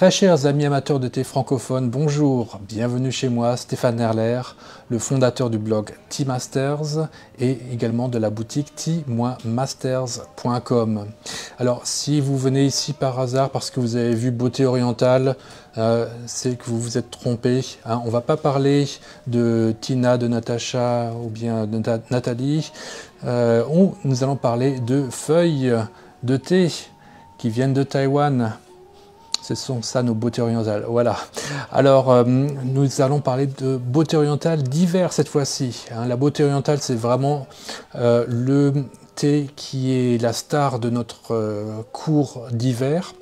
Très chers amis amateurs de thé francophone, bonjour, bienvenue chez moi, Stéphane Erler, le fondateur du blog Tea Masters et également de la boutique tea-masters.com. Alors si vous venez ici par hasard parce que vous avez vu beauté orientale, c'est que vous vous êtes trompé. Hein. On ne va pas parler de Tina, de Natacha ou bien de Nathalie, nous allons parler de feuilles de thé qui viennent de Taïwan. Ce sont ça nos beautés orientales, voilà. Alors, nous allons parler de beauté orientale d'hiver cette fois-ci. Hein. La beauté orientale, c'est vraiment le thé qui est la star de notre cours d'hiver.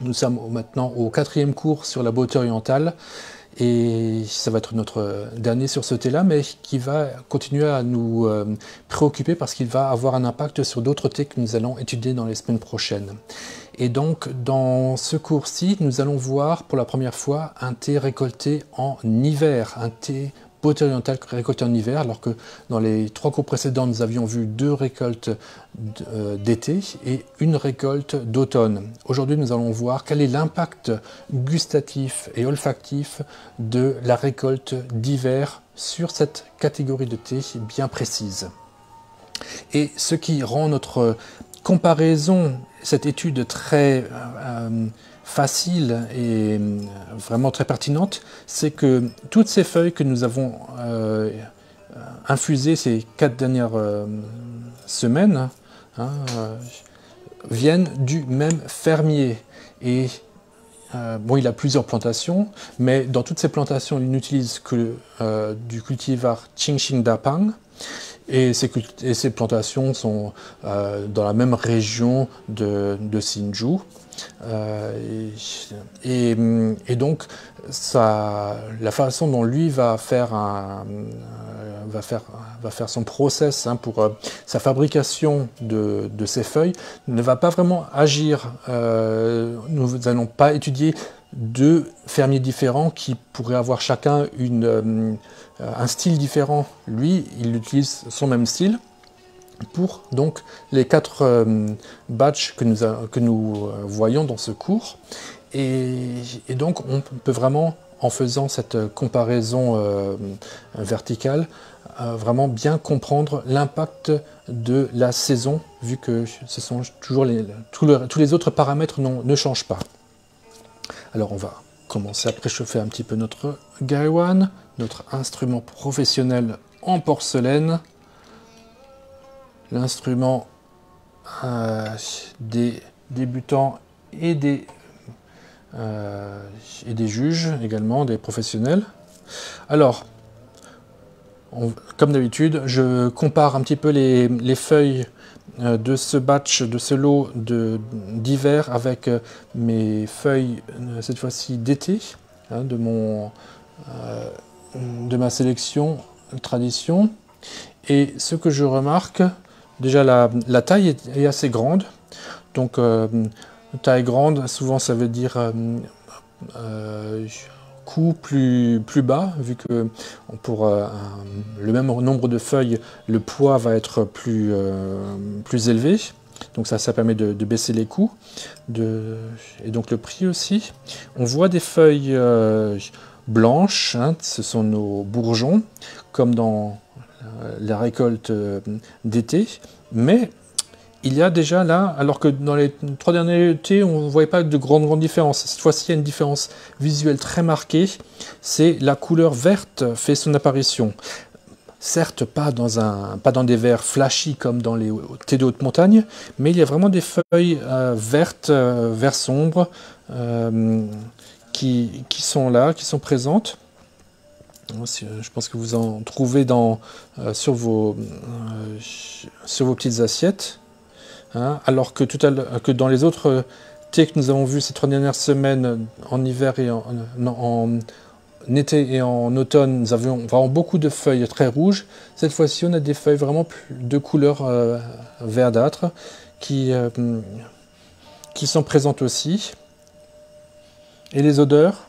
Nous sommes maintenant au 4e cours sur la beauté orientale. Et ça va être notre dernier sur ce thé-là, mais qui va continuer à nous préoccuper parce qu'il va avoir un impact sur d'autres thés que nous allons étudier dans les semaines prochaines. Et donc, dans ce cours-ci, nous allons voir pour la première fois un thé récolté en hiver, un thé beauté orientale récolté en hiver, alors que dans les 3 cours précédents, nous avions vu 2 récoltes d'été et une récolte d'automne. Aujourd'hui, nous allons voir quel est l'impact gustatif et olfactif de la récolte d'hiver sur cette catégorie de thé bien précise. Et ce qui rend notre comparaison, cette étude très facile et vraiment très pertinente, c'est que toutes ces feuilles que nous avons infusées ces 4 dernières semaines viennent du même fermier. Et bon, il a plusieurs plantations, mais dans toutes ces plantations, il n'utilise que du cultivar Qingxing Dapang. Et ces plantations sont dans la même région de Hsinchu. Et donc, la façon dont lui va faire son process pour sa fabrication de ces feuilles ne va pas vraiment agir. Nous n'allons pas étudier 2 fermiers différents qui pourraient avoir chacun un style différent. Lui, il utilise son même style pour donc les 4 batchs que nous voyons dans ce cours. Et donc, on peut vraiment, en faisant cette comparaison verticale, vraiment bien comprendre l'impact de la saison, vu que ce sont toujours tous les autres paramètres ne changent pas. Alors on va commencer à préchauffer un petit peu notre Gaiwan, notre instrument professionnel en porcelaine, l'instrument des débutants et des juges également, des professionnels. Alors, comme d'habitude, je compare un petit peu les feuilles de ce batch, de ce lot d'hiver avec mes feuilles, cette fois-ci d'été, de ma sélection tradition. Et ce que je remarque, déjà la taille est assez grande. Donc taille grande, souvent ça veut dire coût plus bas, vu que pour le même nombre de feuilles, le poids va être plus élevé. Donc ça permet de baisser les coûts. Et donc le prix aussi. On voit des feuilles blanches, ce sont nos bourgeons, comme dans la récolte d'été. Mais il y a déjà là, alors que dans les 3 derniers thés, on ne voyait pas de grande différence. Cette fois-ci, il y a une différence visuelle très marquée. C'est la couleur verte fait son apparition. Certes, pas dans des verts flashy comme dans les thés de haute montagne, mais il y a vraiment des feuilles vertes, vert sombre, qui sont là, qui sont présentes. Je pense que vous en trouvez sur vos petites assiettes. Hein, alors que dans les autres thés que nous avons vus ces 3 dernières semaines, en hiver et en été et en automne, nous avions vraiment beaucoup de feuilles très rouges. Cette fois-ci, on a des feuilles vraiment de couleur verdâtre qui sont présentes aussi. Et les odeurs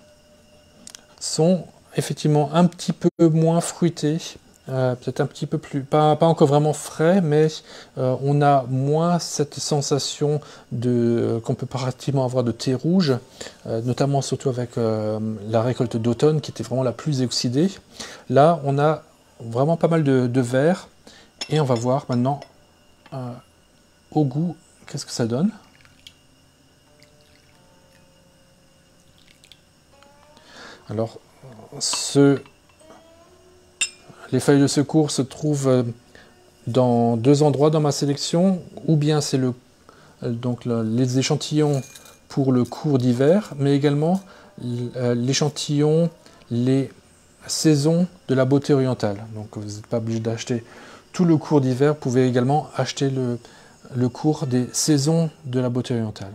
sont effectivement un petit peu moins fruitées peut-être un petit peu plus, pas encore vraiment frais, mais on a moins cette sensation qu'on peut pratiquement avoir de thé rouge, notamment surtout avec la récolte d'automne qui était vraiment la plus oxydée. Là, on a vraiment pas mal de vert, et on va voir maintenant au goût qu'est-ce que ça donne. Alors, les feuilles de secours se trouvent dans deux endroits dans ma sélection, ou bien c'est les échantillons pour le cours d'hiver, mais également l'échantillon, les saisons de la beauté orientale. Donc vous n'êtes pas obligé d'acheter tout le cours d'hiver, vous pouvez également acheter le cours des saisons de la beauté orientale.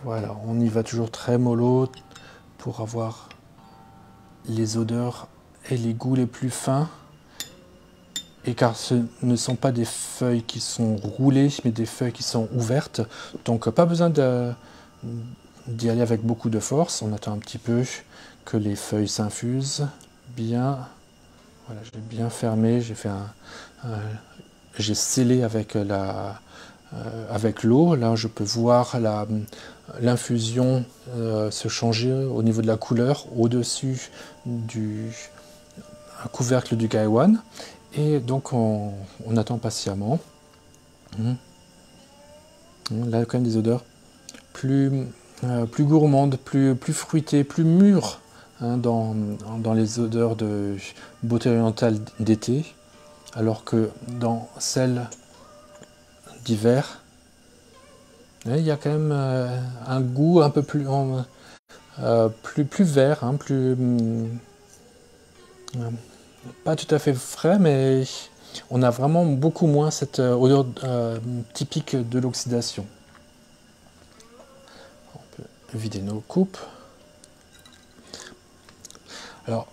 Voilà, on y va toujours très mollo pour avoir les odeurs et les goûts les plus fins. Et car ce ne sont pas des feuilles qui sont roulées, mais des feuilles qui sont ouvertes. Donc pas besoin d'y aller avec beaucoup de force. On attend un petit peu que les feuilles s'infusent bien. Voilà, j'ai bien fermé, j'ai scellé avec l'eau. Là, je peux voir l'infusion se changer au niveau de la couleur au-dessus du couvercle du Gaiwan. Et donc, on attend patiemment. Là, quand même des odeurs plus gourmandes, plus fruitées, plus mûres dans les odeurs de beauté orientale d'été, alors que dans celles d'hiver, il y a quand même un goût un peu plus vert, pas tout à fait frais, mais on a vraiment beaucoup moins cette odeur typique de l'oxydation. On peut vider nos coupes. Alors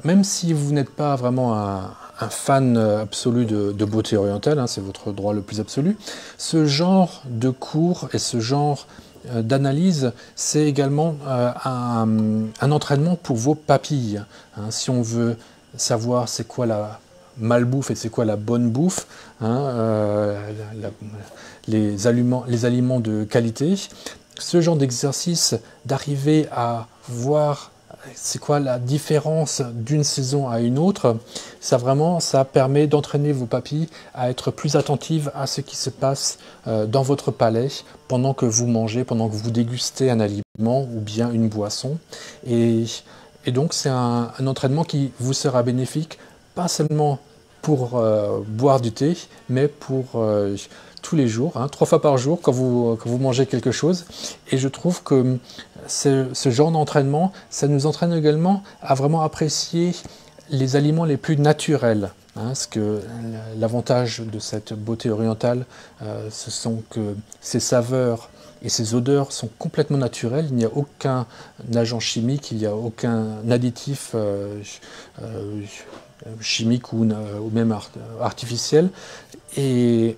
même si vous n'êtes pas vraiment un fan absolu de beauté orientale, c'est votre droit le plus absolu, ce genre de cours et ce genre d'analyse, c'est également un entraînement pour vos papilles. Si on veut savoir c'est quoi la malbouffe et c'est quoi la bonne bouffe, les aliments de qualité, ce genre d'exercice, d'arriver à voir c'est quoi la différence d'une saison à une autre, ça permet d'entraîner vos papilles à être plus attentives à ce qui se passe dans votre palais pendant que vous mangez, pendant que vous dégustez un aliment ou bien une boisson. Et donc c'est un entraînement qui vous sera bénéfique, pas seulement pour boire du thé, mais pour tous les jours, 3 fois par jour quand vous mangez quelque chose. Et je trouve que ce genre d'entraînement, ça nous entraîne également à vraiment apprécier les aliments les plus naturels. Parce que l'avantage de cette beauté orientale, ce sont que ces saveurs et ces odeurs sont complètement naturelles. Il n'y a aucun agent chimique, il n'y a aucun additif chimique ou même artificiel. Et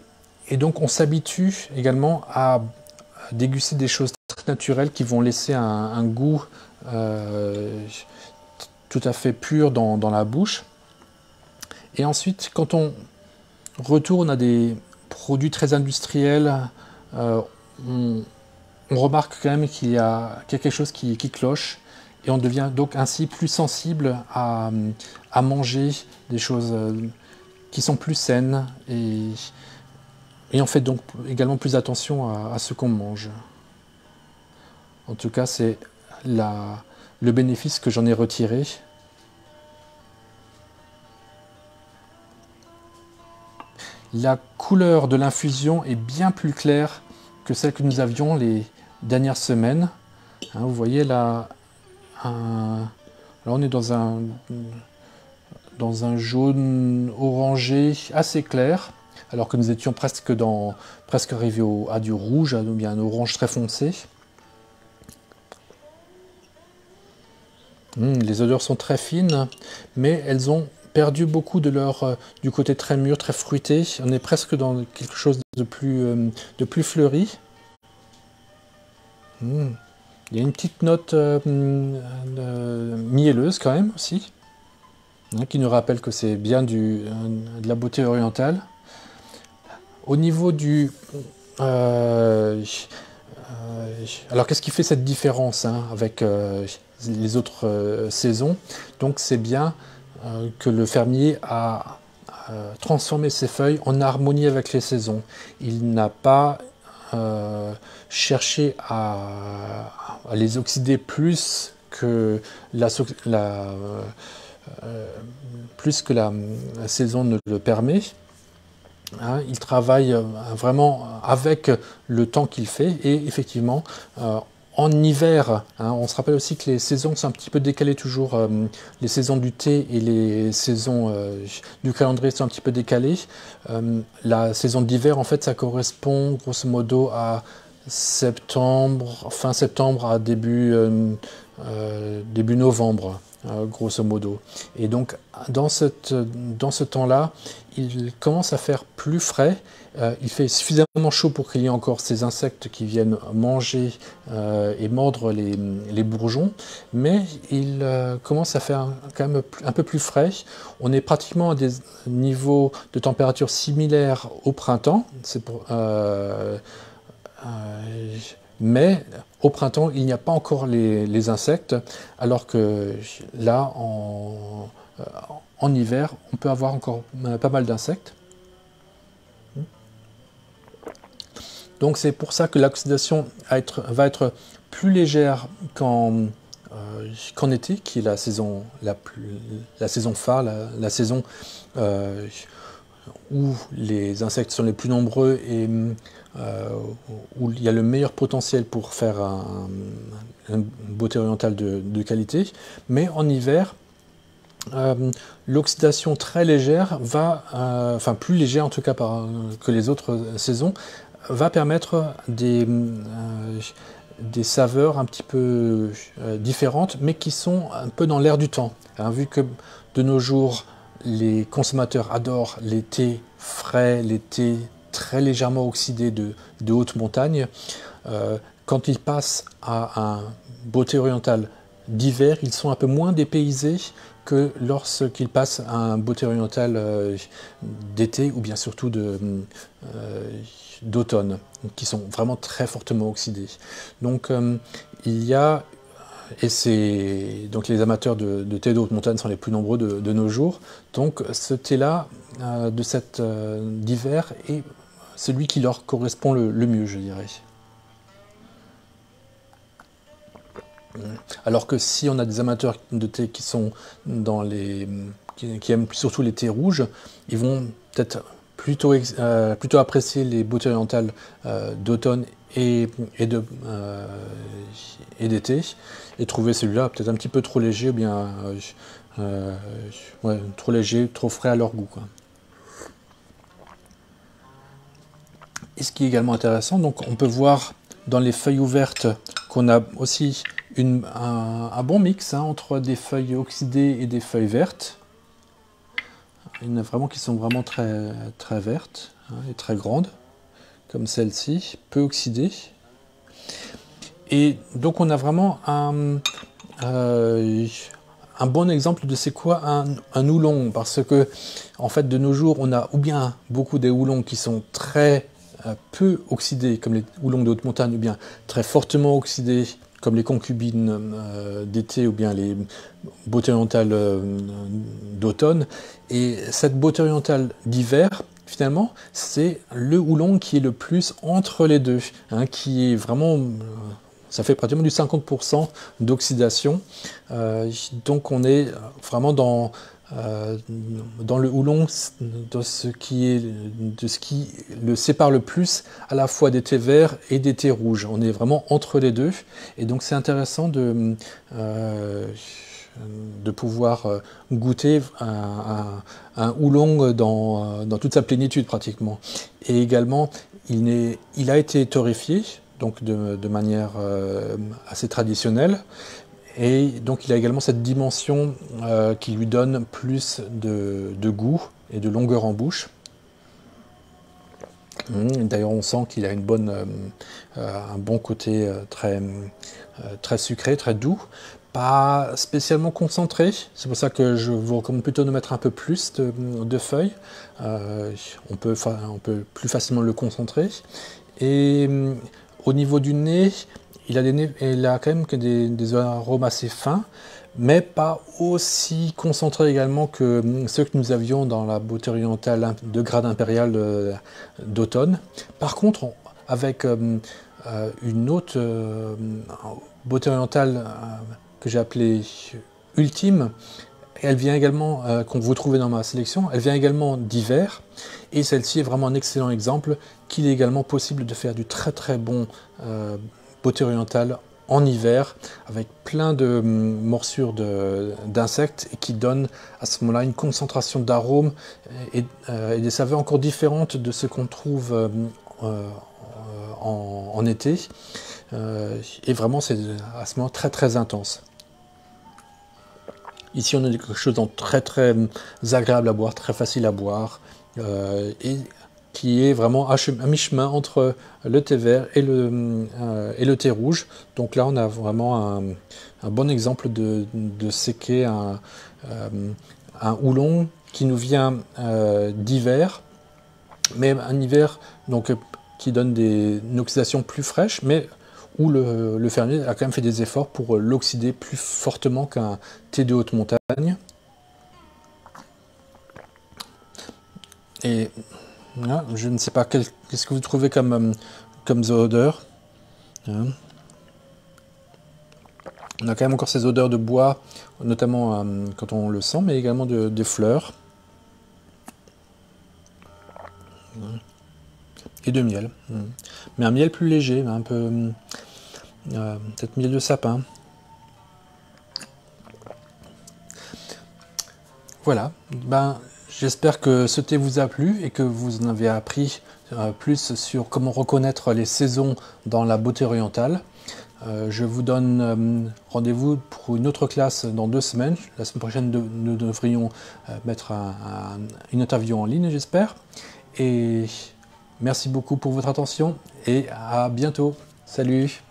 donc on s'habitue également à déguster des choses très naturelles qui vont laisser un goût tout à fait pur dans la bouche. Et ensuite, quand on retourne à des produits très industriels, on remarque quand même qu'il y a quelque chose qui cloche, et on devient donc ainsi plus sensible à manger des choses qui sont plus saines, et on fait donc également plus attention à ce qu'on mange. En tout cas, c'est le bénéfice que j'en ai retiré. La couleur de l'infusion est bien plus claire que celle que nous avions les dernières semaines. Vous voyez là, on est dans un jaune orangé assez clair. alors que nous étions presque arrivés à du rouge, à bien un orange très foncé. Les odeurs sont très fines, mais elles ont perdu beaucoup du côté très mûr, très fruité. On est presque dans quelque chose de plus fleuri. Il y a une petite note mielleuse quand même aussi, qui nous rappelle que c'est bien de la beauté orientale. Au niveau du... alors qu'est-ce qui fait cette différence avec les autres saisons? Donc c'est bien que le fermier a transformé ses feuilles en harmonie avec les saisons. Il n'a pas cherché à les oxyder plus que la saison ne le permet. Il travaille vraiment avec le temps qu'il fait, et effectivement en hiver, on se rappelle aussi que les saisons sont un petit peu décalées toujours, les saisons du thé et les saisons du calendrier sont un petit peu décalées. La saison d'hiver, en fait, ça correspond grosso modo à septembre, fin septembre à début novembre, grosso modo. Et donc dans ce temps-là, il commence à faire plus frais. Il fait suffisamment chaud pour qu'il y ait encore ces insectes qui viennent manger et mordre les bourgeons, mais il commence à faire quand même un peu plus frais. On est pratiquement à des niveaux de température similaires au printemps. Mais au printemps, il n'y a pas encore les insectes, alors que là, en hiver, on peut avoir encore pas mal d'insectes. Donc c'est pour ça que l'oxydation va être plus légère qu'en été, qui est la saison phare, la saison où les insectes sont les plus nombreux et où il y a le meilleur potentiel pour faire une beauté orientale de qualité. Mais en hiver, l'oxydation très légère enfin plus légère en tout cas que les autres saisons, va permettre des saveurs un petit peu différentes, mais qui sont un peu dans l'air du temps. Vu que de nos jours, les consommateurs adorent les thés frais, les thés très légèrement oxydés de haute montagne, quand ils passent à un beauté orientale d'hiver, ils sont un peu moins dépaysés que lorsqu'ils passent à un beauté orientale d'été, ou bien surtout d'automne, qui sont vraiment très fortement oxydés. Donc il y a, et donc les amateurs de thé de haute montagne sont les plus nombreux de nos jours, donc ce thé-là d'hiver est celui qui leur correspond le mieux, je dirais. Alors que si on a des amateurs de thé qui sont qui aiment surtout les thés rouges, ils vont peut-être plutôt apprécier les beautés orientales d'automne et d'été, et trouver celui-là peut-être un petit peu trop léger, ou bien trop léger, trop frais à leur goût, quoi. Et ce qui est également intéressant, donc on peut voir dans les feuilles ouvertes qu'on a aussi un bon mix entre des feuilles oxydées et des feuilles vertes. Il y en a vraiment qui sont vraiment très, très vertes et très grandes, comme celle-ci, peu oxydée. Et donc on a vraiment un bon exemple de c'est quoi un houlon, parce que en fait de nos jours on a ou bien beaucoup des houlons qui sont très peu oxydés comme les houlons de haute montagne, ou bien très fortement oxydés comme les concubines d'été, ou bien les beautés orientales d'automne. Et cette beauté orientale d'hiver, finalement, c'est le houlon qui est le plus entre les deux, qui est vraiment... ça fait pratiquement du 50% d'oxydation. Donc on est vraiment dans le houlon, de ce qui le sépare le plus à la fois des thés verts et des thés rouges. On est vraiment entre les deux, et donc c'est intéressant de pouvoir goûter un oolong dans toute sa plénitude pratiquement. Et également, il a été torréfié, donc de manière assez traditionnelle, et donc il a également cette dimension qui lui donne plus de goût et de longueur en bouche. D'ailleurs, on sent qu'il a un bon côté très sucré, très doux, pas spécialement concentré. C'est pour ça que je vous recommande plutôt de mettre un peu plus de feuilles. On peut plus facilement le concentrer. Et au niveau du nez, il a quand même des arômes assez fins, mais pas aussi concentrés également que ceux que nous avions dans la beauté orientale de grade impérial d'automne. Par contre, avec une autre beauté orientale que j'ai appelée ultime, elle vient également, qu'on vous trouvez dans ma sélection, elle vient également d'hiver, et celle-ci est vraiment un excellent exemple qu'il est également possible de faire du très très bon beauté orientale en hiver, avec plein de morsures d'insectes, et qui donne à ce moment-là une concentration d'arômes et des saveurs encore différentes de ce qu'on trouve en été. Et vraiment, c'est à ce moment très très intense. Ici, on a quelque chose de très très agréable à boire, très facile à boire, et qui est vraiment à mi-chemin entre le thé vert et le thé rouge. Donc là, on a vraiment un bon exemple de séquer un houlon qui nous vient d'hiver, mais un hiver donc, qui donne une oxydation plus fraîche, mais où le fermier a quand même fait des efforts pour l'oxyder plus fortement qu'un thé de haute montagne. Et là, je ne sais pas, qu'est-ce que vous trouvez comme odeur, hein. On a quand même encore ces odeurs de bois, notamment quand on le sent, mais également de fleurs. Et de miel. Mais un miel plus léger, un peu... peut-être miel de sapin. Voilà, j'espère que ce thé vous a plu et que vous en avez appris plus sur comment reconnaître les saisons dans la beauté orientale. Je vous donne rendez-vous pour une autre classe dans 2 semaines. La semaine prochaine, nous devrions mettre une interview en ligne, j'espère. Et merci beaucoup pour votre attention et à bientôt. Salut!